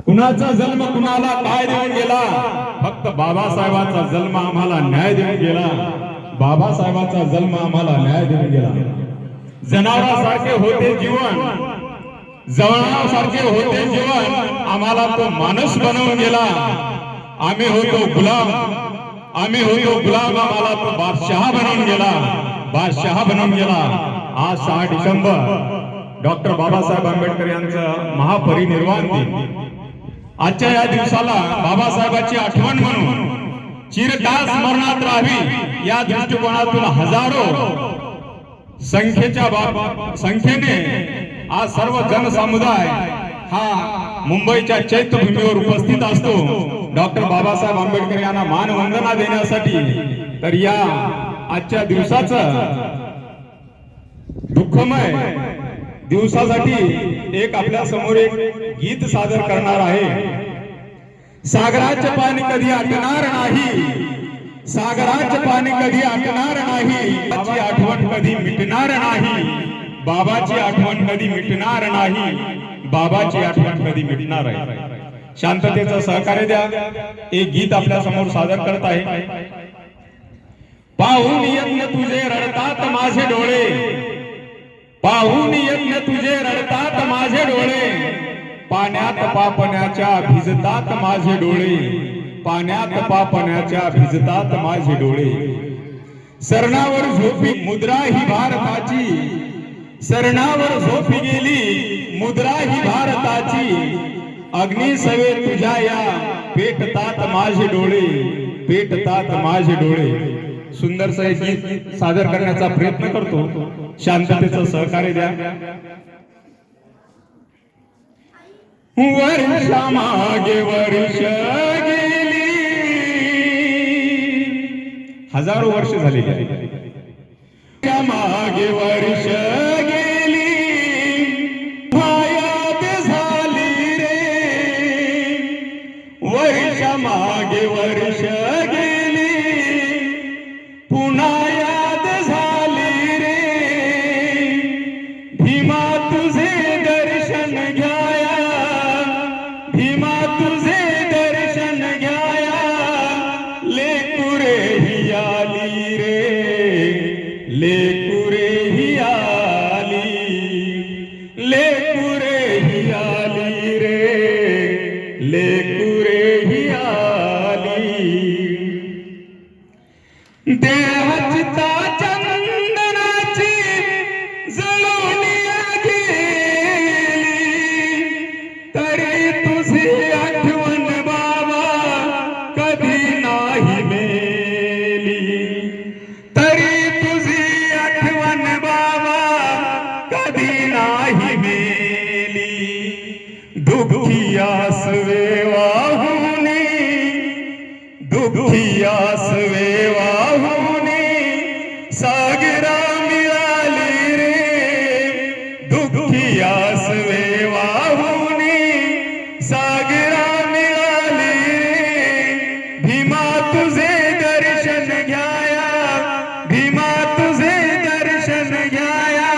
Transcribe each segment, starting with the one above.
कुणाचा जन्म कुणाला काय देऊन गेला? फक्त बाबासाहेबांचा जन्म आम्हाला न्याय देऊन गेला. बाबासाहेबांचा जन्म आम्हाला न्याय देऊन गेला. जनावरांसारखे होते जीवन, जवळासारखे होते जीवन, आम्हाला तो माणूस बनवून गेला. आम्ही होतो गुलाम, आम्ही होतो गुलाम, आम्हाला तो बादशाह बनवून गेला, बादशाह बनवून गेला. आज 6 डिसेंबर डॉक्टर बाबासाहेब आंबेडकर यांचं महापरिनिर्वाण दिन. आजच्या या दिवसाला बाबासाहेबांची आठवण म्हणून चिरकाल स्मरणात राहावी या दृष्टिकोनातून हजारो संख्येने आज सर्व जनसमुदाय हा मुंबईच्या चैत्यभूमीवर उपस्थित असतो डॉक्टर बाबासाहेब आंबेडकर यांना मानवंदना देण्यासाठी. तर या आजच्या दिवसाचं दुःखमय दिवसासाठी एक आपल्या समोर एक गीत सादर करणार आहे. सागराचे पाणी कधी आटणार नाही, सागराचे पाणी कधी आटणार नाही, बाबाची आठवण कधी मिटणार नाही, बाबाची आठवण कधी मिटणार नाही, बाबाची आठवण कधी मिटणार आहे. शांततेचं सहकार्य द्या. एक गीत आपल्या समोर सादर करत आहे. पाहून यज्ञ तुझे रडतात माझे डोळे, पाहून यज्ञ तुझे रडतात माझे डोळे, पाण्यात पापण्याच्या भिजतात माझे डोळे, पाण्यात पापण्याच्या भिजतात माझे डोळे. सरणावर झोपी मुद्रा ही भारताची, सरणावर झोपी गेली मुद्रा ही भारताची, अग्निसवे तुझ्या या पेटतात माझे डोळे, पेटतात माझे डोळे. सुंदरसं एक गीत सादर करण्याचा प्रयत्न करतो. शांततेचं सहकार्य द्या. वर्षा मागे वर्ष गेली, हजारो वर्ष झालेली, मागे वर्ष गेली, मायात झाली रे, वर्षा मागे वर्ष गेली, पुन्हा याद झाली रे, भीमा तुझे दर्शन घ्याया, भीमा तुझे दर्शन घ्याया, लेकुरे ही आली रे, लेकुरे ही आली, लेकुरे ही आली रे, लेकुरे ही आली. देहचिता चंदनाची जळून गेली, तरी तुझी आठवण बाबा कधी नाही मेली, तरी तुझी आठवण बाबा कधी नाही मेली. दुःखी आसवे वाहुनी, दुःखी आसवे वाहुनी, सागरा मिळाली रे, दुःखी आसवे वाहुनी, सागरा मिळाली रे, भीमा तुझे दर्शन घ्याया, भीमा तुझे दर्शन घ्याया,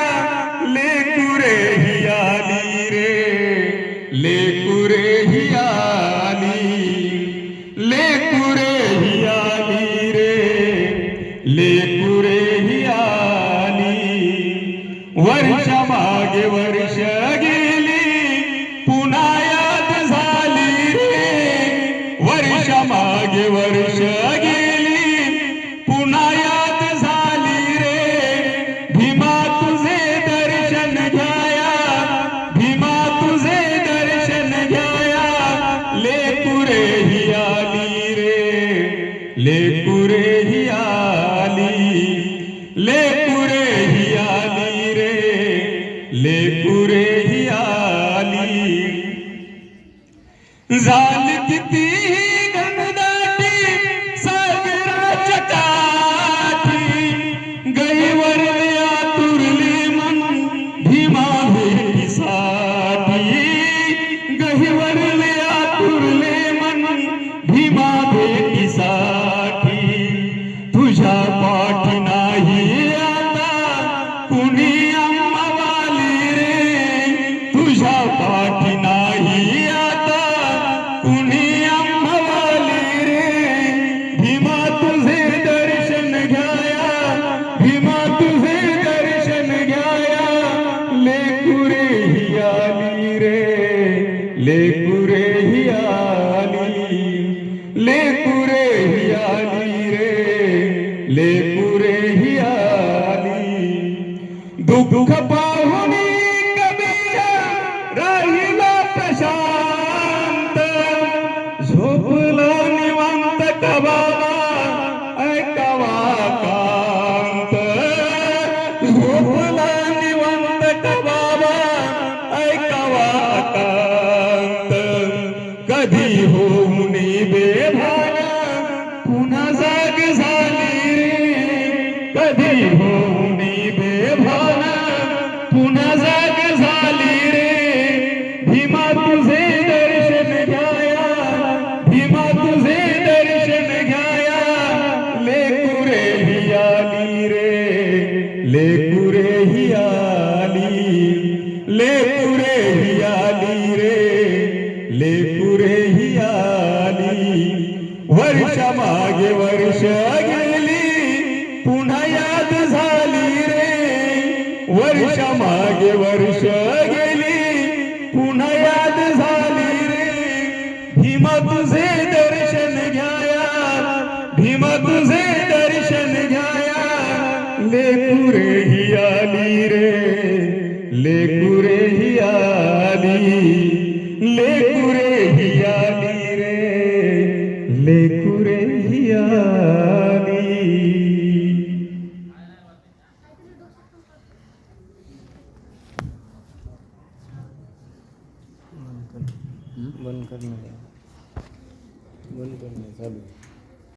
लेकुरे ही आली रे, लेकुरे ही आली, लेकुरे ही आली रे, लेकुरे ही आली. वर्ष मागे वर्ष गेली, पुन्हा याद झाली रे, वर्ष मागे वर्ष गेली, पुन्हा याद झाली रे, भीमा तुझे दर्शन घ्याया, भीमा तुझे दर्शन घ्याया, लेकुरे ही आली रे, लेकुरे ही आली, लेकुरे ही आली रे, लेकुरे ही आली. झाली किती गंधाटी सागराच्या काठी, गईवरले आतुरले मन भीमा भेटीसाठी, गहीवरले आतुरले मन भीमा भेटीसाठी. तुझ्या पाठी नाही आता कुणी आम्हावाली रे, तुझ्या पाठी नाही आता कुणी आम्हावाली रे भीमा तुझे दर्शन घ्याया भीमा तुझे दर्शन घ्याया लेकुरे ही आली रे लेकुरे ही आली लेकुरे ही आली रे लेकुरे ही आली दुःख पाहुनी कबीरा राहिला प्रशांत झोपला निवांत कबाबा ऐकावा कांत झोपला निवांत कबाबा ऐकावा कांत कधी होऊन बेभान पुन्हा जाग झाली रे कधी होऊन बेभान पुन्हा जाग झाली रे भीमा तुझे दर्शन घ्याया भीमा तुझे दर्शन घ्याया लेकुरे ही आली रे लेकुरे ही आली लेकुरे ही आली रे लेकुरे ही आली वर्ष मागे वर्ष गेली पुन्हा याद झाली रे वर्ष मागे वर्ष गेली पुन्हा याद झाली रे भीमा तुझे दर्शन घ्याया भीमा तुझे दर्शन घ्याया लेकुरे ही आली रे लेकुरे ही आली लेकुरे ही आली रे लेकुरे ही आली बंद करणार चालू